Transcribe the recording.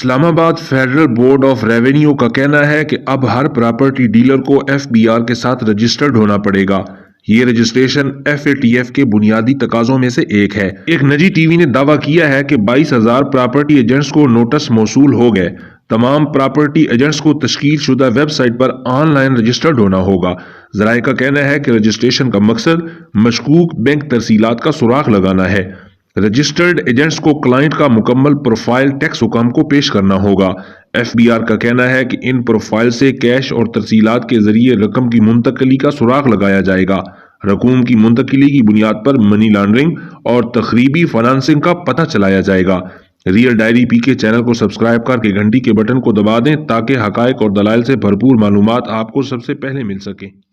Islamabad federal board of revenue का कहना है कि अब हर प्रॉपर्टी डीलर को एफबीआर के साथ रजिस्टर्ड होना पड़ेगा। ये रजिस्ट्रेशन एफएटीएफ के बुनियादी तकाजों में से एक है। एक निजी टीवी ने दावा किया है कि 22,000 प्रॉपर्टी एजेंट्स को नोटिस मौसूल हो गए। तमाम प्रॉपर्टी एजेंट्स को तश्कील शुदा वेबसाइट पर ऑनलाइन रजिस्टर्ड होना होगा। जराये का कहना है कि रजिस्ट्रेशन का मकसद मशकूक बैंक तरसीलात का सुराग लगाना है। रजिस्टर्ड एजेंट्स को क्लाइंट का मुकम्मल प्रोफाइल टैक्स हुकाम को पेश करना होगा। एफबीआर का कहना है कि इन प्रोफाइल से कैश और तरसीलात के जरिए रकम की मुंतकली का सुराग लगाया जाएगा। रकूम की मुंतकली की बुनियाद पर मनी लॉन्ड्रिंग और तखरीबी फाइनेंसिंग का पता चलाया जाएगा। रियल डायरी पीके चैनल को सब्सक्राइब करके घंटी के बटन को दबा दें ताकि हकायक और दलाइल से भरपूर मालूमात आपको सबसे पहले मिल सके।